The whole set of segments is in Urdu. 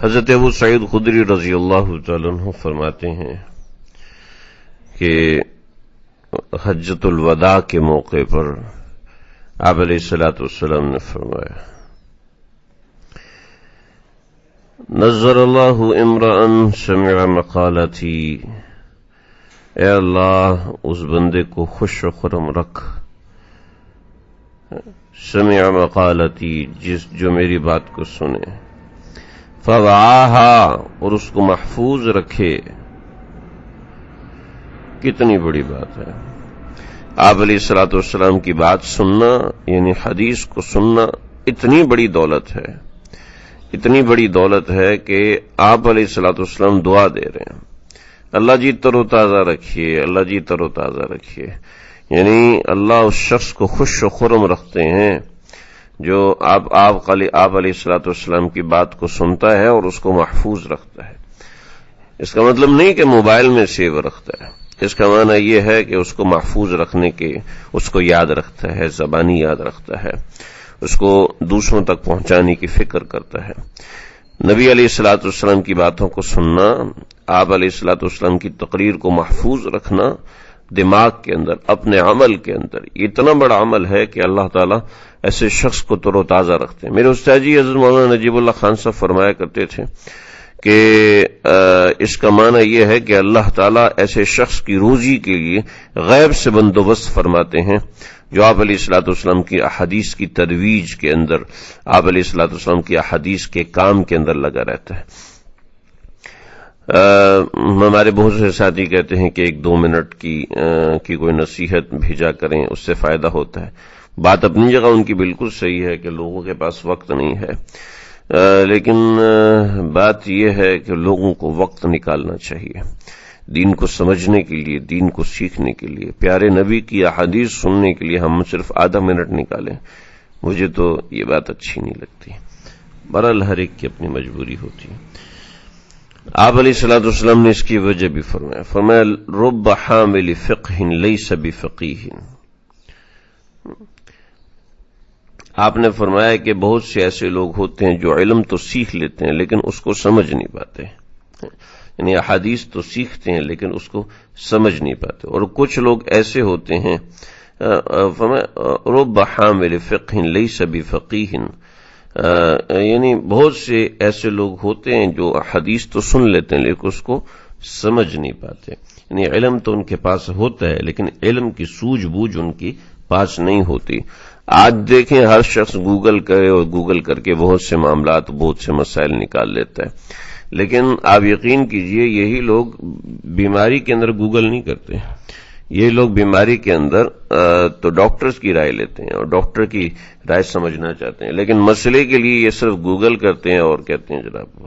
حضرت ابو سعید خدری رضی اللہ تعالیٰ عنہ فرماتے ہیں کہ حجۃ الوداع کے موقع پر آپ علیہ الصلوۃ والسلام نے فرمایا، نظر اللہ امرأ سمع مقالتی، اے اللہ اس بندے کو خوش و خرم رکھ، سمع مقالتی جو میری بات کو سنے، فوعاہا اور اس کو محفوظ رکھے۔ کتنی بڑی بات ہے، آپ علیہ الصلوۃ والسلام کی بات سننا یعنی حدیث کو سننا اتنی بڑی دولت ہے، اتنی بڑی دولت ہے کہ آپ علیہ الصلوۃ والسلام دعا دے رہے ہیں، اللہ جی تر و تازہ رکھیے، اللہ جی تر و تازہ رکھیے، یعنی اللہ اس شخص کو خوش و خرم رکھتے ہیں جو آپ علیہ الصلوۃ والسلام کی بات کو سنتا ہے اور اس کو محفوظ رکھتا ہے۔ اس کا مطلب نہیں کہ موبائل میں سیو رکھتا ہے، اس کا معنی یہ ہے کہ اس کو محفوظ رکھنے کے، اس کو یاد رکھتا ہے، زبانی یاد رکھتا ہے، اس کو دوسروں تک پہنچانے کی فکر کرتا ہے۔ نبی علیہ الصلوۃ والسلام کی باتوں کو سننا، آپ علیہ الصلوۃ والسلام کی تقریر کو محفوظ رکھنا دماغ کے اندر، اپنے عمل کے اندر، یہ اتنا بڑا عمل ہے کہ اللہ تعالیٰ ایسے شخص کو تر و تازہ رکھتے ہیں۔ میرے استاد جی حضرت مولانا نجیب اللہ خان صاحب فرمایا کرتے تھے کہ اس کا معنی یہ ہے کہ اللہ تعالیٰ ایسے شخص کی روزی کے لیے غیب سے بندوبست فرماتے ہیں جو آپ علیہ الصلوۃ والسلام کی احادیث کی ترویج کے اندر، آپ علیہ الصلوۃ والسلام کی احادیث کے کام کے اندر لگا رہتا ہے۔ ہمارے بہت سے ساتھی کہتے ہیں کہ 1-2 منٹ کی کوئی نصیحت بھیجا کریں، اس سے فائدہ ہوتا ہے۔ بات اپنی جگہ ان کی بالکل صحیح ہے کہ لوگوں کے پاس وقت نہیں ہے، لیکن بات یہ ہے کہ لوگوں کو وقت نکالنا چاہیے دین کو سمجھنے کے لیے، دین کو سیکھنے کے لیے، پیارے نبی کی احادیث سننے کے لیے ہم صرف آدھا منٹ نکالیں، مجھے تو یہ بات اچھی نہیں لگتی۔ بہرحال ہر ایک کی اپنی مجبوری ہوتی ہے۔ آپ علیہ الصلوۃ والسلام نے اس کی وجہ بھی فرمایا رب حامل فقہ لیس بفقیہ۔ آپ نے فرمایا کہ بہت سے ایسے لوگ ہوتے ہیں جو علم تو سیکھ لیتے ہیں لیکن اس کو سمجھ نہیں پاتے، یعنی احادیث تو سیکھتے ہیں لیکن اس کو سمجھ نہیں پاتے، اور کچھ لوگ ایسے ہوتے ہیں رب حامل فقہ لیس بفقیہ، یعنی بہت سے ایسے لوگ ہوتے ہیں جو حدیث تو سن لیتے ہیں لیکن اس کو سمجھ نہیں پاتے، یعنی علم تو ان کے پاس ہوتا ہے لیکن علم کی سوجھ بوجھ ان کی پاس نہیں ہوتی۔ آج دیکھیں ہر شخص گوگل کرے اور گوگل کر کے بہت سے معاملات، بہت سے مسائل نکال لیتا ہے، لیکن آپ یقین کیجئے یہی لوگ بیماری کے اندر گوگل نہیں کرتے، یہ لوگ بیماری کے اندر تو ڈاکٹرز کی رائے لیتے ہیں اور ڈاکٹر کی رائے سمجھنا چاہتے ہیں، لیکن مسئلے کے لیے یہ صرف گوگل کرتے ہیں اور کہتے ہیں جناب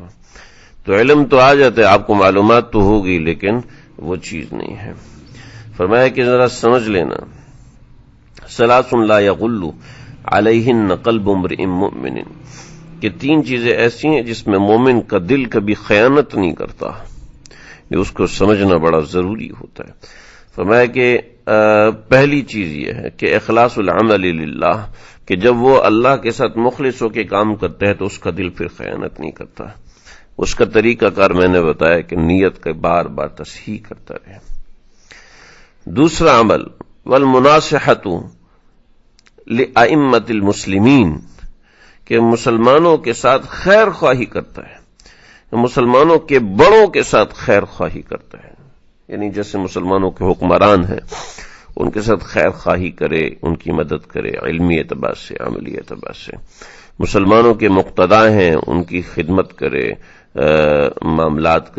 تو علم تو آ جاتا ہے، آپ کو معلومات تو ہوگی لیکن وہ چیز نہیں ہے۔ فرمایا کہ ذرا سمجھ لینا، ثلاث لا یغل علیہن قلب امرئ مؤمن، کہ 3 چیزیں ایسی ہیں جس میں مومن کا دل کبھی خیانت نہیں کرتا، یہ اس کو سمجھنا بڑا ضروری ہوتا ہے۔ فرمایا کہ پہلی چیز یہ ہے کہ اخلاص العمل للہ، کہ جب وہ اللہ کے ساتھ مخلص ہو کے کام کرتا ہے تو اس کا دل پھر خیانت نہیں کرتا۔ اس کا طریقہ کار میں نے بتایا کہ نیت کا بار بار تصحیح کرتا رہے۔ دوسرا عمل والمناصحۃ لأئمۃ المسلمین، کہ مسلمانوں کے ساتھ خیر خواہی کرتا ہے، مسلمانوں کے بڑوں کے ساتھ خیر خواہی کرتا ہے، یعنی جیسے مسلمانوں کے حکمران ہیں ان کے ساتھ خیر خواہی کرے، ان کی مدد کرے، علمی اعتبار سے، عملی اعتبار سے۔ مسلمانوں کے مقتدا ہیں ان کی خدمت کرے، معاملات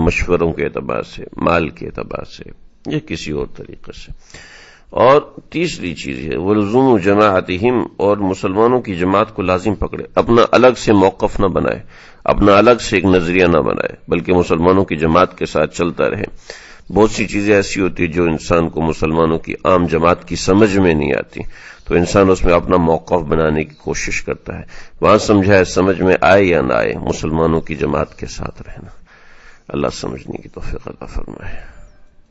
مشوروں کے اعتبار سے، مال کے اعتبار سے یا کسی اور طریقے سے۔ اور تیسری چیز ہے ولزوم جماعتہم، اور مسلمانوں کی جماعت کو لازم پکڑے، اپنا الگ سے موقف نہ بنائے، اپنا الگ سے ایک نظریہ نہ بنائے، بلکہ مسلمانوں کی جماعت کے ساتھ چلتا رہے۔ بہت سی چیزیں ایسی ہوتی جو انسان کو مسلمانوں کی عام جماعت کی سمجھ میں نہیں آتی، تو انسان اس میں اپنا موقف بنانے کی کوشش کرتا ہے، وہاں سمجھائے سمجھ میں آئے یا نہ آئے، مسلمانوں کی جماعت کے ساتھ رہنا۔ اللہ سمجھنے کی توفیق عطا فرمائے۔